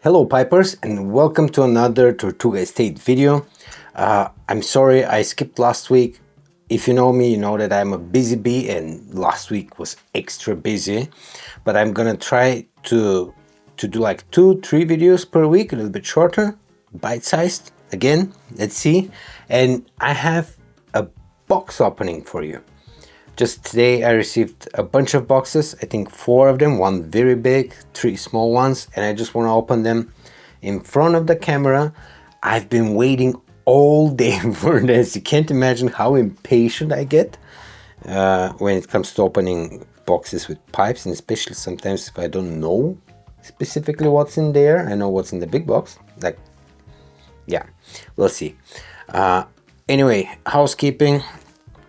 Hello pipers, and welcome to another Tortuga Estate video. I'm sorry I skipped last week. If you know me, you know that I'm a busy bee and last week was extra busy. But I'm gonna try to do like 2-3 videos per week, a little bit shorter, bite-sized. Again, let's see. And I have a box opening for you. Just today I received a bunch of boxes, I think 4 of them, 1 very big, 3 small ones, and I just want to open them in front of the camera. I've been waiting all day for this. You can't imagine how impatient I get when it comes to opening boxes with pipes, and especially sometimes if I don't know specifically what's in there. I know what's in the big box, like, yeah, we'll see. Anyway, housekeeping.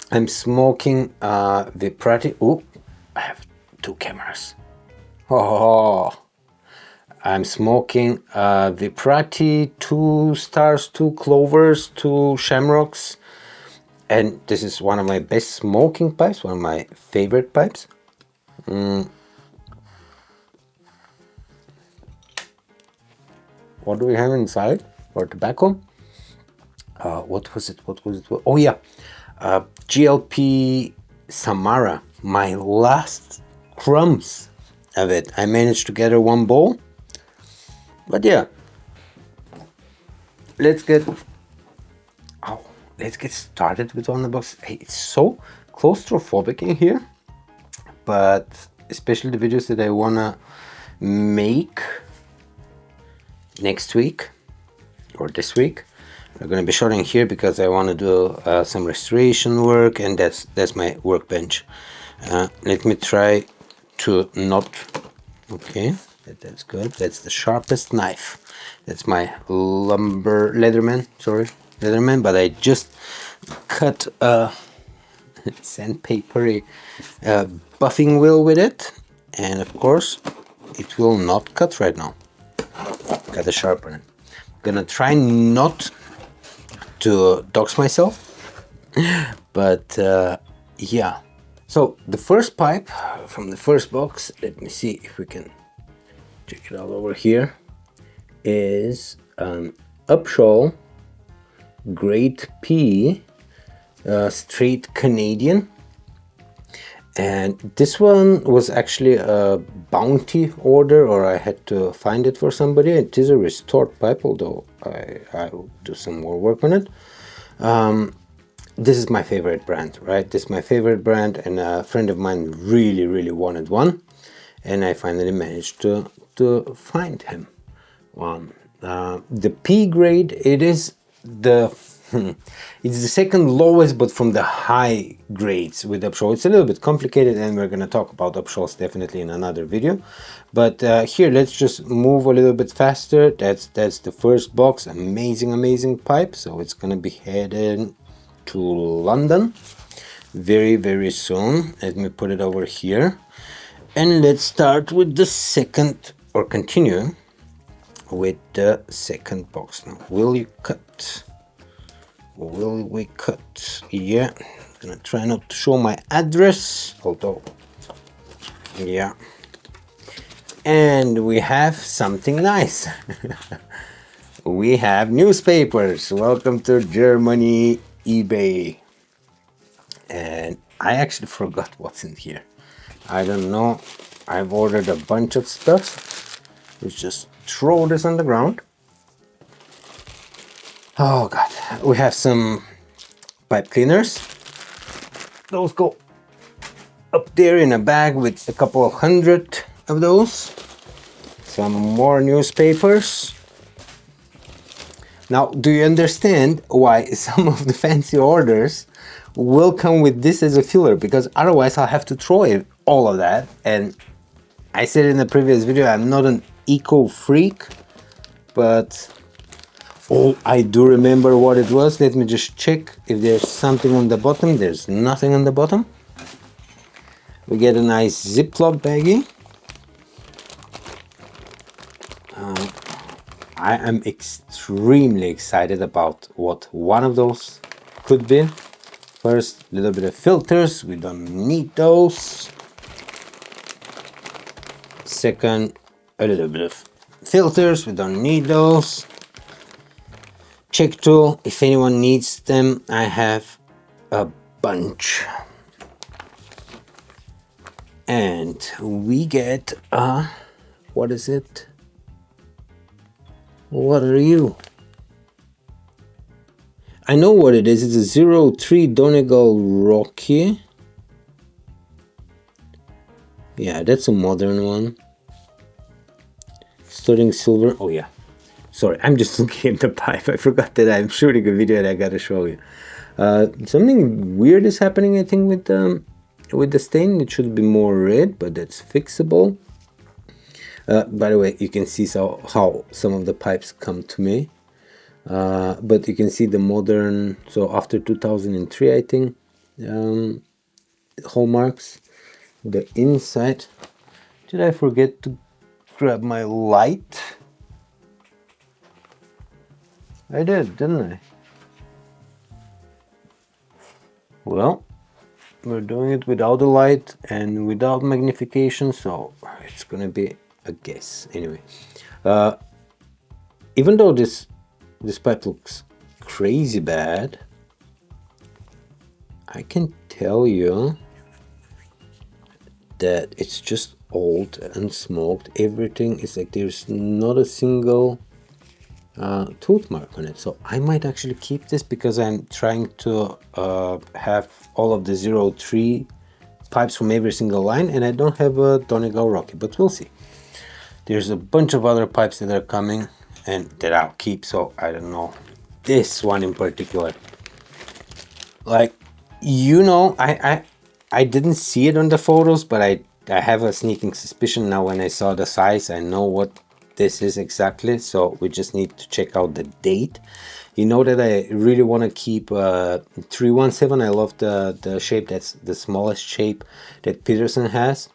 I'm smoking Viprati. Oh, I have 2 cameras. Oh, I'm smoking Viprati, 2 stars, 2 clovers, 2 shamrocks. And this is one of my best smoking pipes, one of my favorite pipes. What do we have inside for tobacco? What was it? Oh yeah. GLP Samara, my last crumbs of it. I managed to gather 1 bowl, but yeah, let's get started with one of the boxes. Hey, it's so claustrophobic in here, but especially the videos that I wanna make next week or this week, I'm gonna be showing here because I want to do some restoration work, and that's my workbench. Let me try to not. Okay, that's good. That's the sharpest knife. That's my Leatherman. Sorry, Leatherman. But I just cut a sandpapery buffing wheel with it, and of course, it will not cut right now. Got a sharpener. Gonna try not to dox myself, but yeah. So the first pipe from the first box, let me see if we can check it out over here, is an Upshaw Grade P straight Canadian, and this one was actually a bounty order, or I had to find it for somebody. It is a restored pipe, although I will do some more work on it. This is my favorite brand, right? This is my favorite brand, and a friend of mine really wanted one, and I finally managed to find him one. The P grade, it is the it's the second lowest, but from the high grades with Upshaw. It's a little bit complicated, and we're going to talk about Upshaws definitely in another video. But here, let's just move a little bit faster. That's the first box. Amazing pipe. So it's going to be headed to London very soon. Let me put it over here, and let's start with the second, or continue with the second box. Now, will you cut? Will we cut? Yeah, I'm gonna try not to show my address, although, yeah. And we have something nice. We have newspapers. Welcome to Germany, eBay. And I actually forgot what's in here. I don't know. I've ordered a bunch of stuff. Let's just throw this on the ground. Oh god, we have some pipe cleaners. Those go up there in a bag with a couple of 100 of those. Some more newspapers. Now, do you understand why some of the fancy orders will come with this as a filler? Because otherwise I'll have to throw all of that. And I said in the previous video, I'm not an eco freak, but oh, I do remember what it was. Let me just check if there's something on the bottom. There's nothing on the bottom. We get a nice Ziploc baggie. I am extremely excited about what one of those could be. First, a little bit of filters. We don't need those. Second, a little bit of filters, we don't need those. Check tool, if anyone needs them, I have a bunch. And we get a, what is it? What are you? I know what it is. It's a 03 Donegal Rocky. Yeah, that's a modern one. Sterling silver. Oh yeah. Sorry, I'm just looking at the pipe. I forgot that I'm shooting a video and I gotta show you. Something weird is happening, I think, with the stain. It should be more red, but that's fixable. By the way, you can see how some of the pipes come to me. But you can see the modern, so after 2003, I think, hallmarks. The inside. Did I forget to grab my light? I did, didn't I? Well, we're doing it without the light and without magnification, so it's gonna be a guess. Anyway, even though this pipe looks crazy bad, I can tell you that it's just old and smoked. Everything is like there's not a single tooth mark on it. So I might actually keep this because I'm trying to have all of the 03 pipes from every single line, and I don't have a Donegal Rocky, but we'll see. There's a bunch of other pipes that are coming and that I'll keep, so I don't know. This one in particular, like, you know, I didn't see it on the photos, but I have a sneaking suspicion now. When I saw the size, I know what this is exactly, so we just need to check out the date. You know that I really want to keep 317. I love the shape. That's the smallest shape that Peterson has.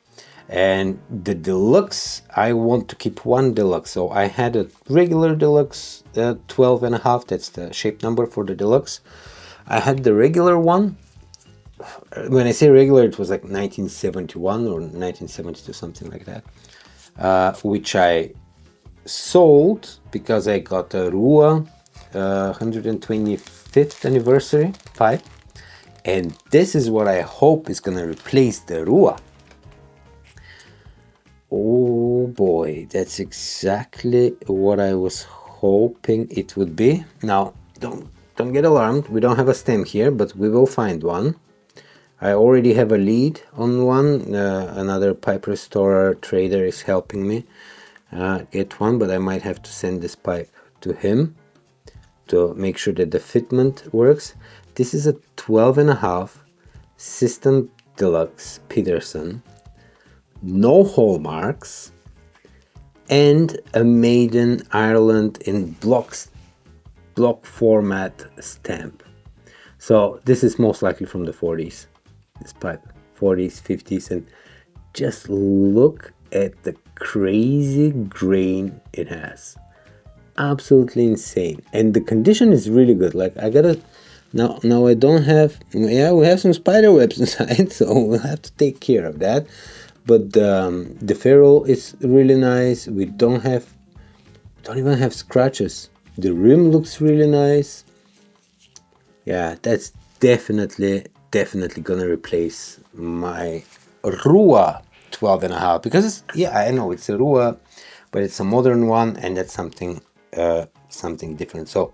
And the deluxe, I want to keep one deluxe. So I had a regular deluxe 12.5. That's the shape number for the deluxe. I had the regular one. When I say regular, it was like 1971 or 1972, something like that, which I sold because I got a Rua 125th anniversary pipe, and this is what I hope is gonna replace the Rua. Oh boy, that's exactly what I was hoping it would be. Now, don't get alarmed, we don't have a stem here, but we will find one. I already have a lead on one. Another pipe restorer trader is helping me get one, but I might have to send this pipe to him to make sure that the fitment works. This is a 12.5 System Deluxe Peterson, no hallmarks, and a made in Ireland in block format stamp. So this is most likely from the 40s. This pipe, 40s, 50s, and just look at the crazy grain it has. Absolutely insane, and the condition is really good. Like, I gotta now I don't have, yeah, we have some spider webs inside, so we'll have to take care of that. But the ferrule is really nice. We don't even have scratches. The rim looks really nice. Yeah, that's definitely gonna replace my Rua 12.5, because it's, yeah, I know it's a Rua, but it's a modern one, and that's something different. So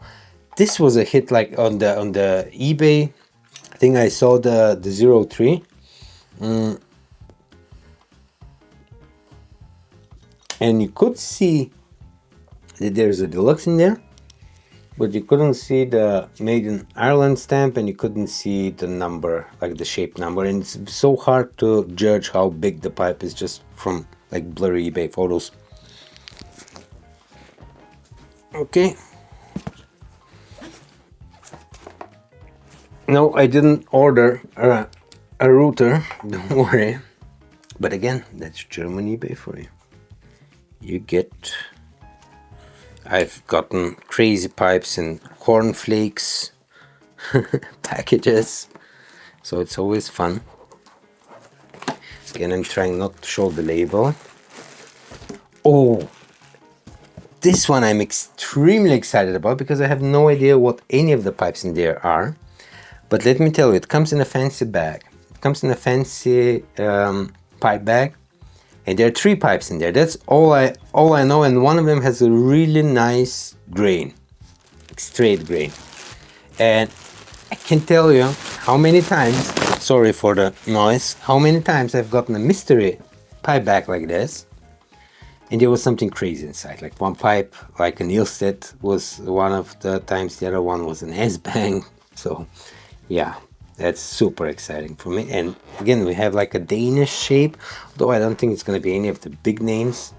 this was a hit. Like on the eBay, I think I saw the 03. And you could see that there's a deluxe in there, but you couldn't see the made in Ireland stamp, and you couldn't see the number, like the shape number, and it's so hard to judge how big the pipe is just from like blurry eBay photos. Okay. No, I didn't order a router, don't worry. But again, that's German eBay for you. You get... I've gotten crazy pipes and cornflakes packages, so it's always fun. Again, I'm trying not to show the label. Oh, This one I'm extremely excited about because I have no idea what any of the pipes in there are. But let me tell you, it comes in a fancy bag. It comes in a fancy pipe bag. And there are 3 pipes in there. That's all I know. And one of them has a really nice grain. Straight grain. And I can tell you how many times, sorry for the noise, how many times I've gotten a mystery pipe bag like this. And there was something crazy inside, like one pipe, like an Ilstedt was one of the times, the other one was an S-Bang. So yeah, that's super exciting for me. And again, we have like a Danish shape, though I don't think it's going to be any of the big names,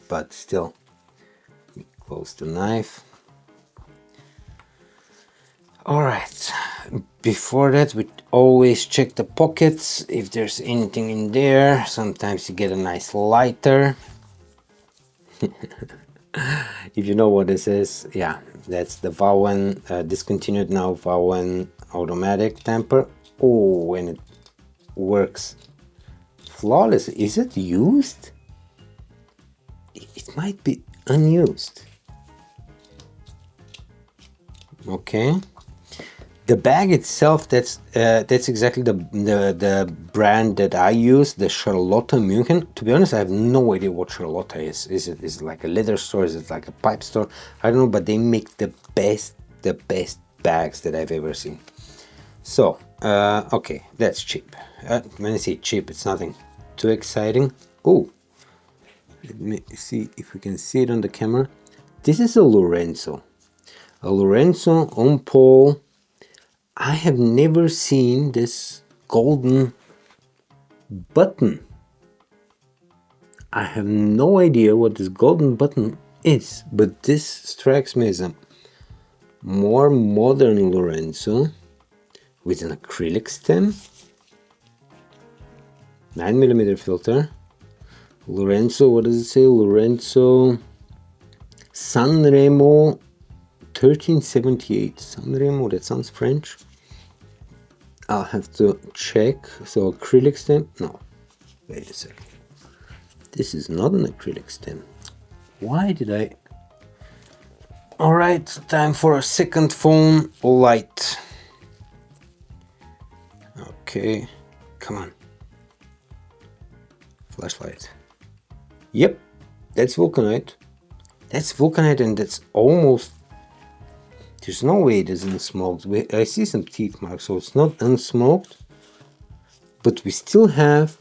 but still, close the knife. All right, before that, we always check the pockets if there's anything in there. Sometimes you get a nice lighter. If you know what this is, yeah, that's the Vauen, discontinued now, Vauen automatic tamper. Oh, and it works flawless. Is it used? It might be unused. Okay. The bag itself, that's exactly the brand that I use, the Charlotte München. To be honest, I have no idea what Charlotte is. Is it like a leather store? Is it like a pipe store? I don't know, but they make the best bags that I've ever seen. So, okay, that's cheap. When I say cheap, it's nothing too exciting. Oh, let me see if we can see it on the camera. This is a Lorenzo on pole. I have never seen this golden button. I have no idea what this golden button is, but this strikes me as a more modern Lorenzo with an acrylic stem, 9mm filter. Lorenzo, what does it say? Lorenzo Sanremo 1378. Sanremo, that sounds French. I'll have to check. So acrylic stem, no, wait a second, this is not an acrylic stem. Why did I? All right, time for a second phone light. Okay, come on, flashlight. Yep, that's vulcanite. That's vulcanite, and that's almost, there's no way it isn't smoked. I see some teeth marks, so it's not unsmoked. But we still have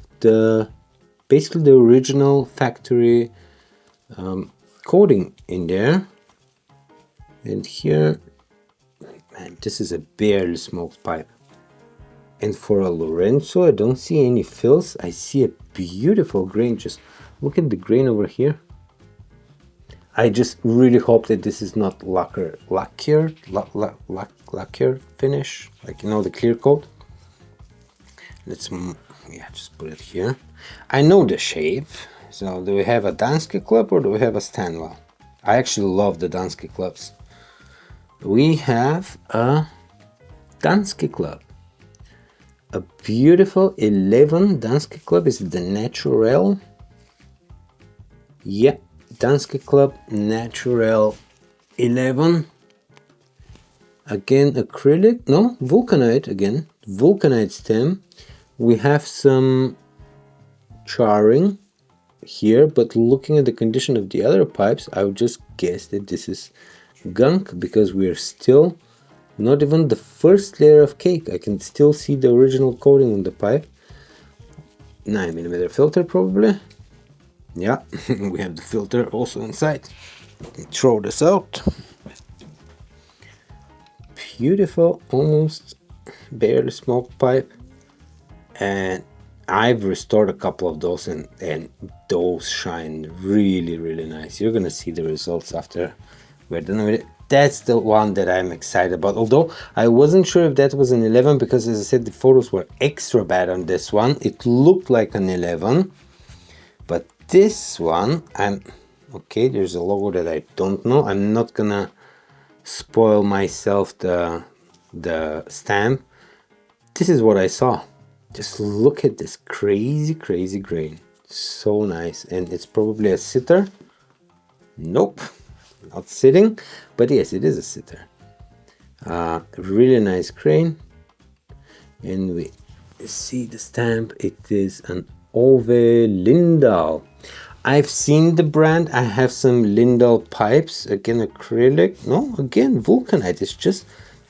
basically the original factory coating in there. And here, man, this is a barely smoked pipe. And for a Lorenzo, I don't see any fills. I see a beautiful grain. Just look at the grain over here. I just really hope that this is not lacquer finish, like, you know, the clear coat. Let's, yeah, just put it here. I know the shape. So do we have a Danske club or do we have a Stanwell? I actually love the Danske clubs. We have a Danske club. A beautiful 11 Danske club. Is it the Naturel? Yeah. Danske Club Naturel 11. Again, acrylic, no, vulcanite again, vulcanite stem. We have some charring here, but looking at the condition of the other pipes, I would just guess that this is gunk because we are still not even the first layer of cake. I can still see the original coating on the pipe. 9mm filter probably. Yeah, we have the filter also inside. Throw this out. Beautiful, almost barely smoked pipe. And I've restored a couple of those, and those shine really, really nice. You're gonna see the results after we're done with it. That's the one that I'm excited about. Although I wasn't sure if that was an 11 because, as I said, the photos were extra bad on this one. It looked like an 11, but this one, okay, there's a logo that I don't know. I'm not gonna spoil myself the stamp. This is what I saw. Just look at this crazy grain. So nice. And it's probably a sitter. Nope, not sitting, but yes, it is a sitter. Really nice crane, and we see the stamp. It is an Ove Lindal. I've seen the brand. I have some Lindal pipes, again acrylic, no, again vulcanite. It's just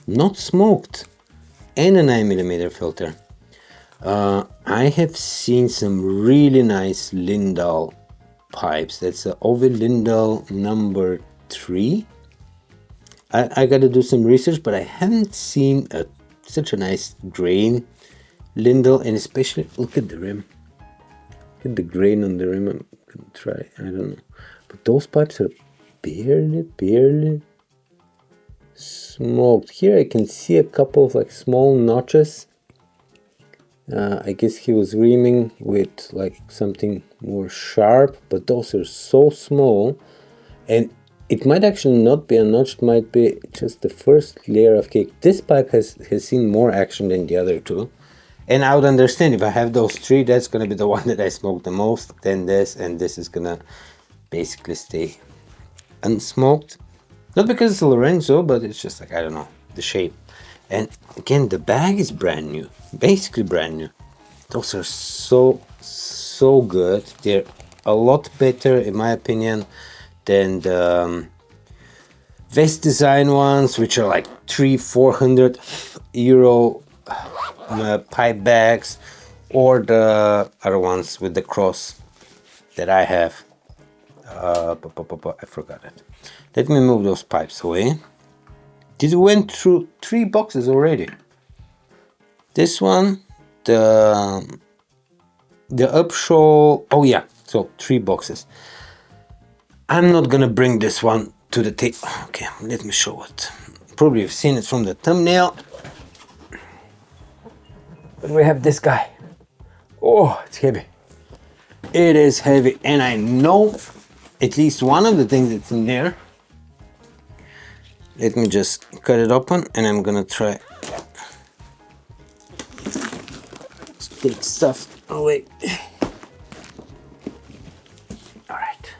not smoked, and a 9mm filter. I have seen some really nice Lindal pipes. That's a Ove Lindal number 3. I gotta do some research, but I haven't seen such a nice grain Lindal, and especially look at the rim. Look at the grain on the rim. I'm gonna try, I don't know. But those pipes are barely smoked. Here I can see a couple of like small notches. I guess he was reaming with like something more sharp, but those are so small, and it might actually not be a notch, it might be just the first layer of cake. This pipe has seen more action than the other two, and I would understand if I have those 3, that's gonna be the one that I smoke the most, then this, and this is gonna basically stay unsmoked. Not because it's a Lorenzo, but it's just like, I don't know, the shape. And again, the bag is brand new, basically brand new. Those are so good. They're a lot better, in my opinion, than the Vest Design ones, which are like 300-400 euro pipe bags, or the other ones with the cross that I have. I forgot it. Let me move those pipes away. This went through 3 boxes already. This one, the Upshaw, oh yeah, so 3 boxes. I'm not gonna bring this one to the table. Okay, let me show it. Probably you've seen it from the thumbnail. But we have this guy. Oh, it's heavy. It is heavy, and I know at least one of the things that's in there. Let me just cut it open, and I'm gonna try to take stuff away. Alright.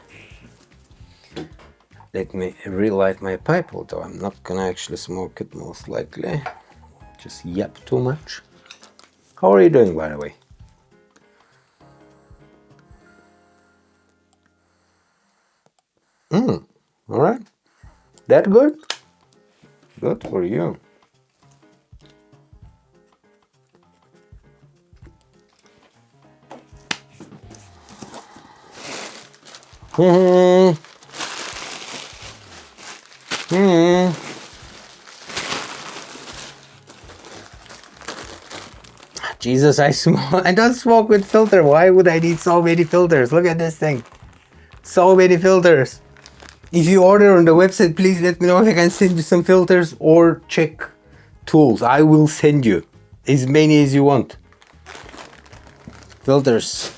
Let me relight my pipe, although I'm not gonna actually smoke it most likely. Just yap too much. How are you doing, by the way? Alright. That good? Good for you. Jesus, I don't smoke with filter. Why would I need so many filters? Look at this thing. So many filters. If you order on the website, please let me know if I can send you some filters or check tools. I will send you as many as you want. Filters.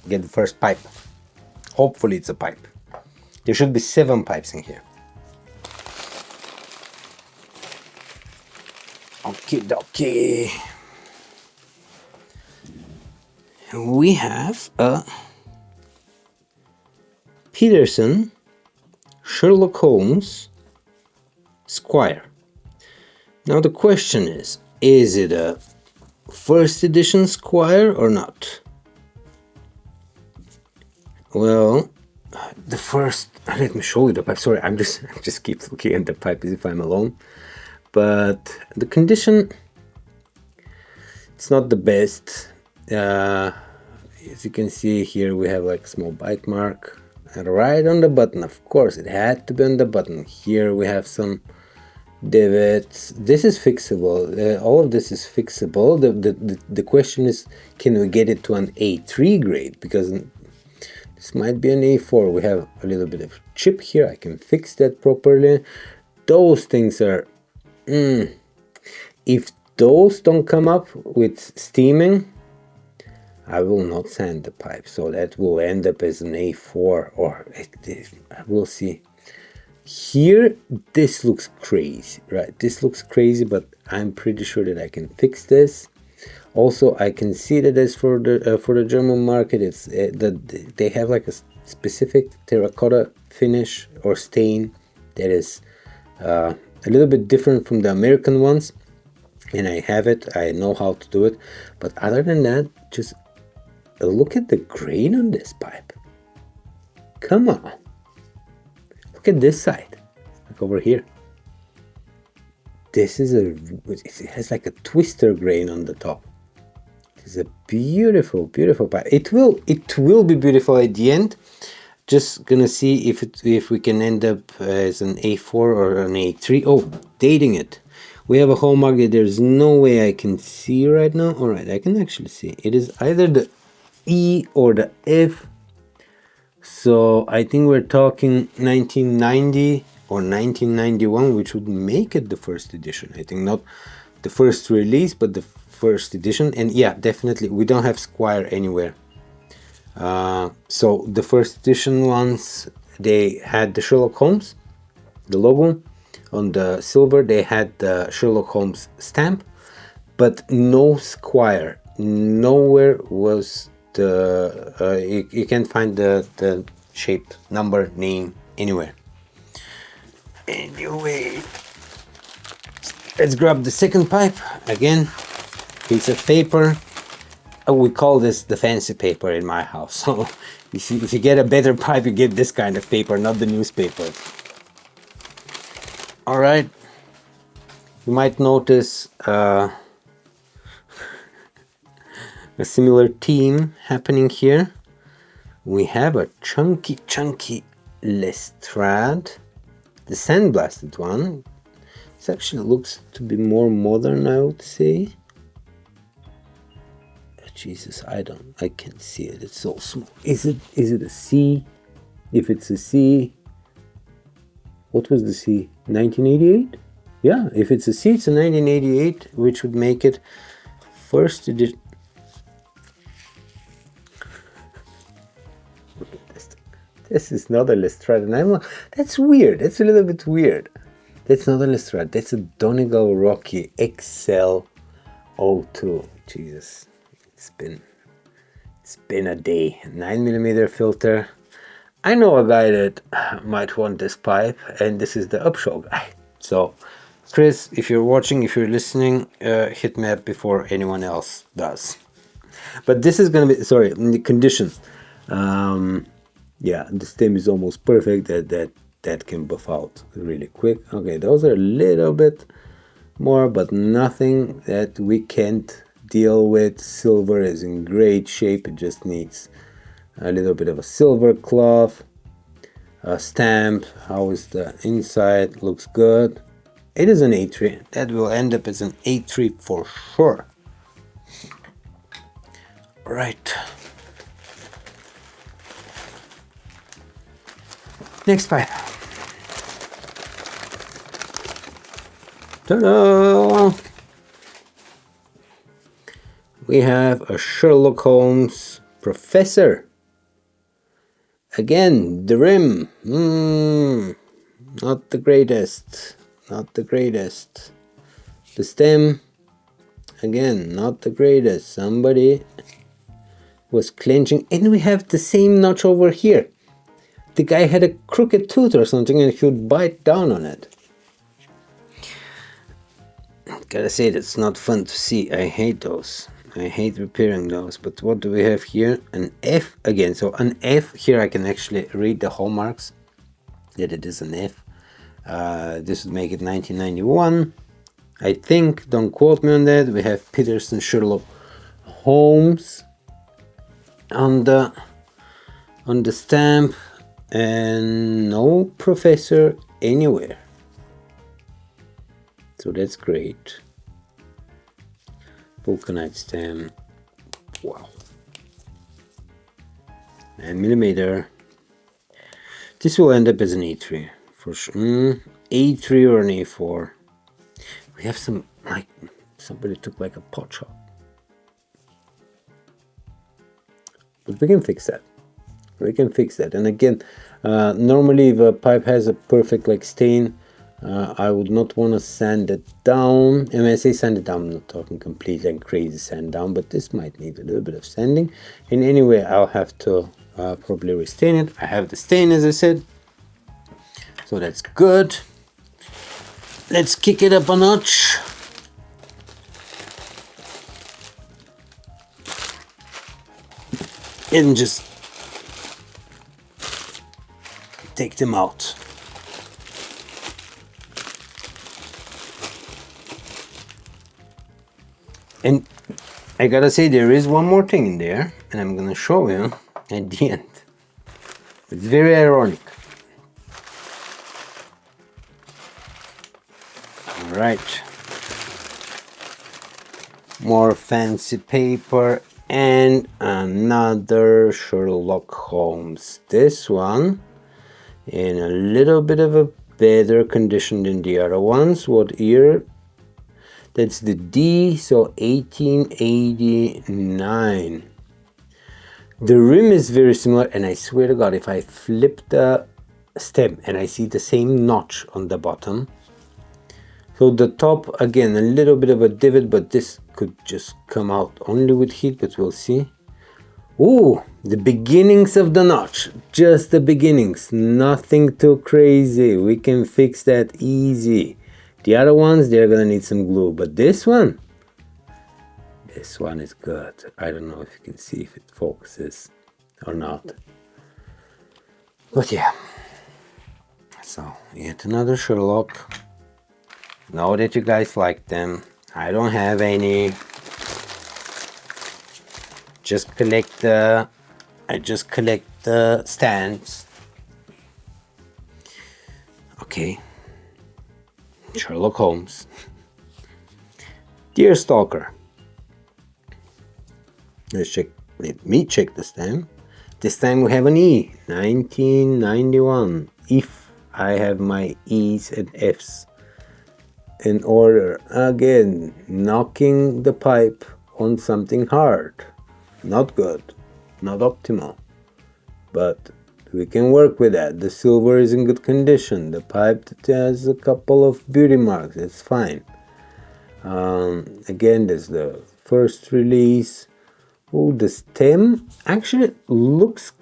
Get the first pipe. Hopefully it's a pipe. There should be 7 pipes in here. Okay. We have a Peterson Sherlock Holmes Squire. Now the question is it a first edition Squire or not? Well, the first, let me show you the pipe. Sorry, I just keep looking at the pipe as if I'm alone. But the condition, it's not the best. As you can see here, we have like a small bite mark right on the button. Of course, it had to be on the button. Here we have some divots. This is fixable. All of this is fixable. The question is, can we get it to an A3 grade? Because this might be an A4. We have a little bit of chip here. I can fix that properly. Those things are... If those don't come up with steaming, I will not sand the pipe. So that will end up as an A4, or we'll see. Here, this looks crazy, right? This looks crazy, but I'm pretty sure that I can fix this. Also, I can see that as for the German market, it's that they have like a specific terracotta finish or stain that is a little bit different from the American ones, and I have it. I know how to do it, but other than that, just look at the grain on this pipe. Come on. Look at this side, like over here. This is it has like a twister grain on the top. It's a beautiful, beautiful pipe. It will be beautiful at the end. Just gonna see if we can end up as an A4 or an A3. Oh, dating it. We have a hallmark that there's no way I can see right now. All right, I can actually see. It is either the E or the F. So I think we're talking 1990 or 1991, which would make it the first edition. I think not the first release, but the first edition. And yeah, definitely we don't have Squire anywhere. So the first edition ones, they had the Sherlock Holmes, the logo. On the silver, they had the Sherlock Holmes stamp, but no Squire. Nowhere was the you can't find the shape, number, name anywhere. Anyway, let's grab the second pipe again. Piece of paper. We call this the fancy paper in my house. So you see, if you get a better pipe, you get this kind of paper, not the newspaper. All right. You might notice a similar theme happening here. We have a chunky Lestrade, the sandblasted one. This actually looks to be more modern, I would say. Jesus, I can't see it. It's so small. Is it a C? If it's a C, what was the C? 1988? Yeah, if it's a C, it's a 1988, which would make it first edition. Look at this. This is not a Lestrade, and that's weird. That's a little bit weird. That's not a Lestrade. That's a Donegal Rocky XL02. Jesus, it's been a day. 9mm filter. I know a guy that might want this pipe, and this is the Upshaw guy. So, Chris, if you're watching, if you're listening, hit me up before anyone else does. But this is gonna be, sorry, the condition. Yeah, the stem is almost perfect. That can buff out really quick. Okay, those are a little bit more, but nothing that we can't deal with. Silver is in great shape. It just needs a little bit of a silver cloth. A stamp. How is the inside? Looks good. It is an A3. That will end up as an A3 for sure. Right. Next pipe. Ta-da! We have a Sherlock Holmes Professor. Again, the rim. Not the greatest. Not the greatest. The stem. Again, not the greatest. Somebody was clenching. And we have the same notch over here. The guy had a crooked tooth or something and he would bite down on it. Gotta say, that's not fun to see. I hate those. I hate repairing those. But what do we have here? An F again. So an F. Here I can actually read the hallmarks that it is an F. This would make it 1991. I think. Don't quote me on that. We have Peterson Sherlock Holmes on the stamp. And no professor anywhere. So that's great. Vulcanite stem. Wow. 9mm. This will end up as an A3 for sure. A3 or an A4. We have some, like, somebody took like a pot shot. But we can fix that. We can fix that. And again, normally if a pipe has a perfect like stain, I would not want to sand it down. And when I say sand it down, I'm not talking completely and crazy sand down, but this might need a little bit of sanding. And anyway, I'll have to probably restain it. I have the stain, as I said, so that's good. Let's kick it up a notch. And just take them out. And I gotta say, there is one more thing in there, and I'm gonna show you at the end. It's very ironic. Alright. More fancy paper and another Sherlock Holmes. This one in a little bit of a better condition than the other ones. What year? That's the D, so 1889. The rim is very similar, and I swear to God, if I flip the stem and I see the same notch on the bottom, so the top, again, a little bit of a divot, but this could just come out only with heat, but we'll see. Ooh, the beginnings of the notch, just the beginnings, nothing too crazy. We can fix that easy. The other ones, they're gonna need some glue, but this one is good. I don't know if you can see if it focuses or not, but yeah. So yet another Sherlock. Know that you guys like them. I don't have any. I just collect the stands. Okay. Sherlock Holmes. Dear Stalker. Let me check the stamp. This time we have an E. 1991. If I have my E's and F's in order. Again, knocking the pipe on something hard. Not good, not optimal, but we can work with that. The silver is in good condition. The pipe has a couple of beauty marks. It's fine. Again, there's the first release. Oh, the stem actually looks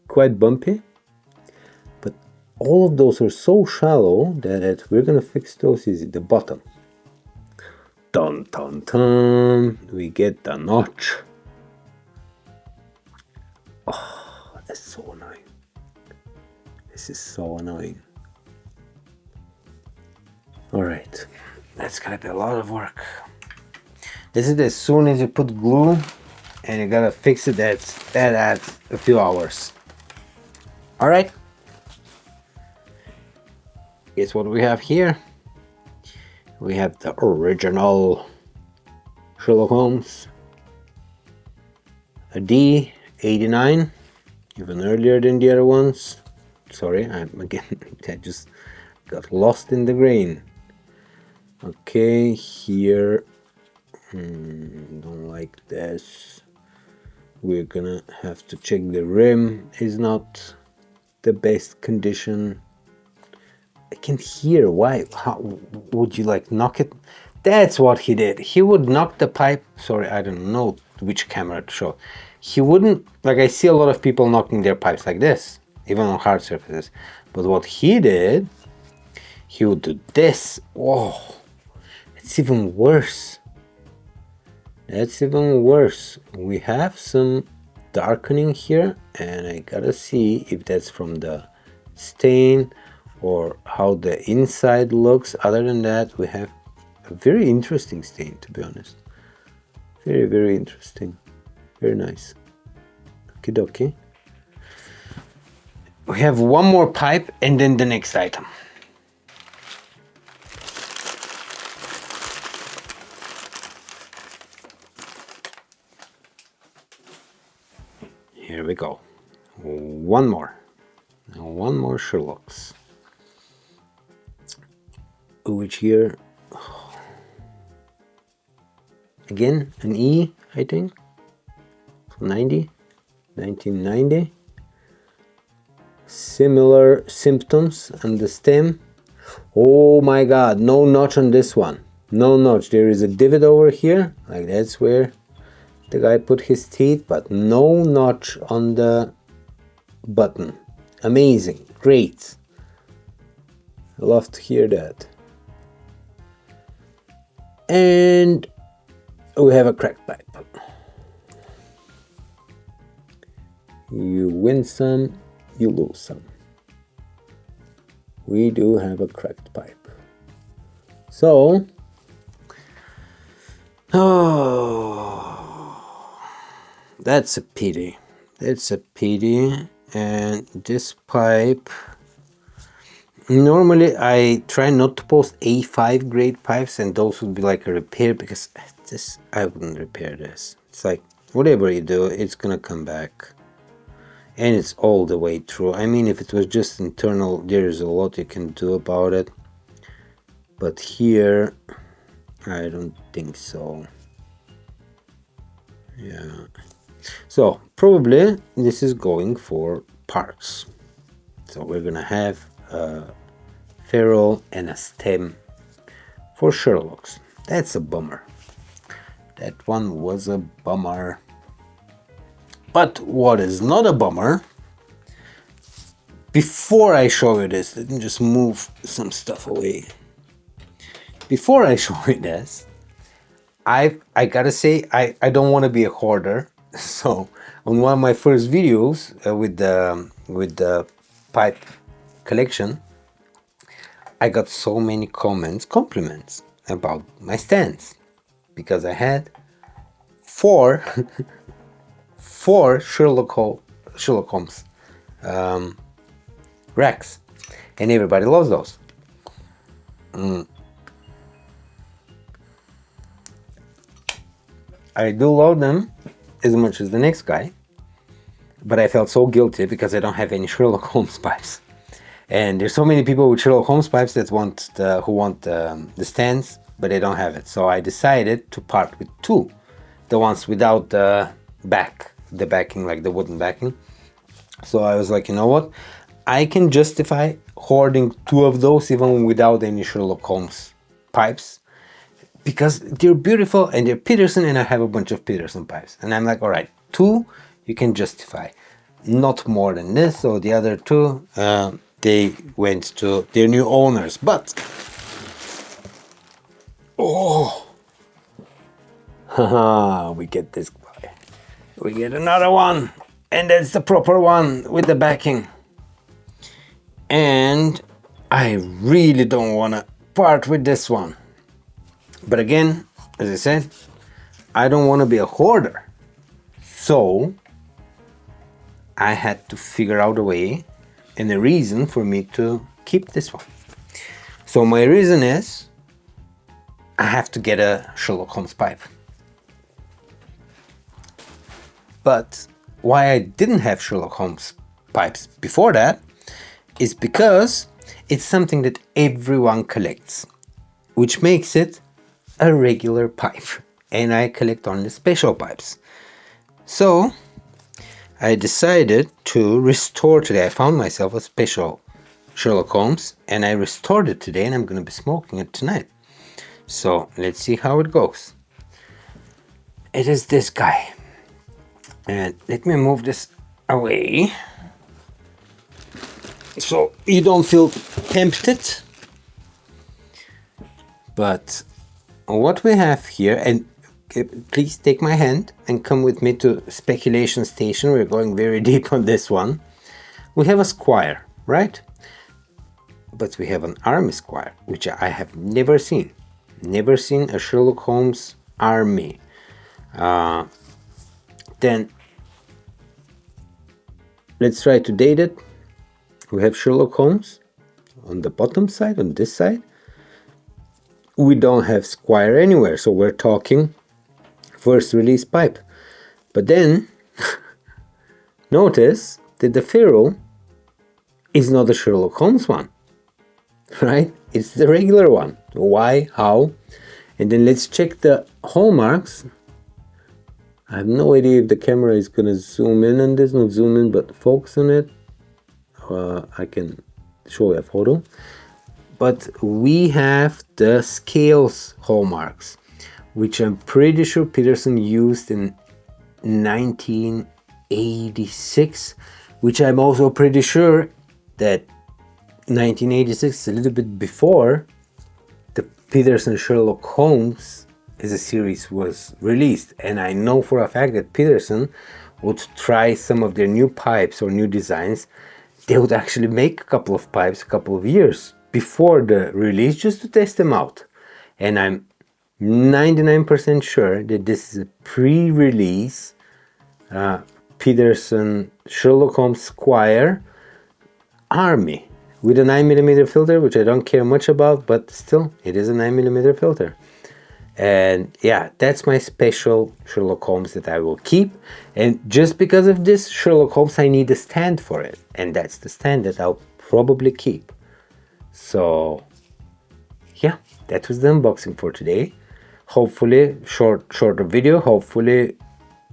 quite bumpy, but all of those are so shallow that we're gonna fix those easy. The bottom. Dun dun dun. We get the notch. Oh, that's so annoying. This is so annoying. Alright, that's gonna be a lot of work. This is as soon as you put glue and you gotta fix it, that adds a few hours. Alright. Guess what we have here? We have the original Sherlock Holmes. A D. 89, even earlier than the other ones. Sorry, I just got lost in the grain. Okay, here, don't like this. We're gonna have to check the rim is not the best condition. I can hear why. How would you like knock it? That's what he did. He would knock the pipe. Sorry, I don't know which camera to show. He wouldn't, like, I see a lot of people knocking their pipes like this, even on hard surfaces. But what he did, he would do this. Whoa, it's even worse. That's even worse. We have some darkening here, and I gotta see if that's from the stain or how the inside looks. Other than that, we have a very interesting stain, to be honest. Very, very interesting. Very nice. Okie dokie. We have one more pipe and then the next item. Here we go. One more. One more Sherlock's. Which here? Again, an E, I think. 1990. Similar symptoms on the stem. Oh my god, no notch on this one. No notch. There is a divot over here, like that's where the guy put his teeth, but no notch on the button. Amazing, great. I love to hear that. And we have a cracked pipe. You win some, you lose some. We do have a cracked pipe. So, oh, that's a pity. That's a pity. And this pipe, normally I try not to post A5 grade pipes, and those would be like a repair, because this, I wouldn't repair this. It's like, whatever you do, it's gonna come back. And it's all the way through. I mean, if it was just internal, there's a lot you can do about it. But here, I don't think so. Yeah. So, probably this is going for parts. So we're gonna have a ferrule and a stem for Sherlock's. That's a bummer. That one was a bummer. But what is not a bummer, before I show you this, let me just move some stuff away. Before I show you this, I gotta say, I don't want to be a hoarder. So on one of my first videos with the pipe collection, I got so many compliments about my stands, because I had four Sherlock Holmes racks, and everybody loves those. I do love them as much as the next guy, but I felt so guilty because I don't have any Sherlock Holmes pipes, and there's so many people with Sherlock Holmes pipes that want the stands, but they don't have it. So I decided to part with two, the ones without the backing, like the wooden backing. So I was like, you know what, I can justify hoarding two of those even without any Sherlock Holmes pipes, because they're beautiful and they're Peterson, and I have a bunch of Peterson pipes, and I'm like, all right, two you can justify, not more than this. So the other two, they went to their new owners. But oh, haha, we get this guy. We get another one, and that's the proper one with the backing. And I really don't want to part with this one. But again, as I said, I don't want to be a hoarder. So I had to figure out a way and a reason for me to keep this one. So my reason is I have to get a Sherlock Holmes pipe. But why I didn't have Sherlock Holmes pipes before that is because it's something that everyone collects, which makes it a regular pipe, and I collect only special pipes. So I decided to restore today. I found myself a special Sherlock Holmes, and I restored it today, and I'm going to be smoking it tonight. So let's see how it goes. It is this guy. And let me move this away so you don't feel tempted. But what we have here, and please take my hand and come with me to speculation station. We're going very deep on this one. We have a squire, right? But we have an army squire, which I have never seen. Never seen a Sherlock Holmes army. Then let's try to date it. We have Sherlock Holmes on the bottom side, on this side. We don't have squire anywhere, so we're talking first release pipe. But then notice that the ferrule is not the Sherlock Holmes one, right? It's the regular one. Why? How? And then let's check the hallmarks. I have no idea if the camera is gonna zoom in on this, not zoom in, but focus on it. I can show you a photo. But we have the scales hallmarks, which I'm pretty sure Peterson used in 1986, which I'm also pretty sure that 1986 is a little bit before the Peterson Sherlock Holmes as a series was released. And I know for a fact that Peterson would try some of their new pipes or new designs. They would actually make a couple of pipes a couple of years before the release just to test them out. And I'm 99% sure that this is a pre-release Peterson Sherlock Holmes Squire Army with a 9mm filter, which I don't care much about, but still it is a 9mm filter. And yeah, that's my special Sherlock Holmes that I will keep. And just because of this Sherlock Holmes, I need a stand for it, and that's the stand that I'll probably keep. So yeah, that was the unboxing for today. Hopefully shorter video. Hopefully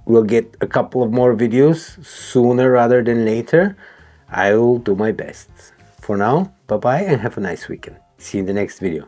we'll get a couple of more videos sooner rather than later. I will do my best. For now, bye bye and have a nice weekend. See you in the next video.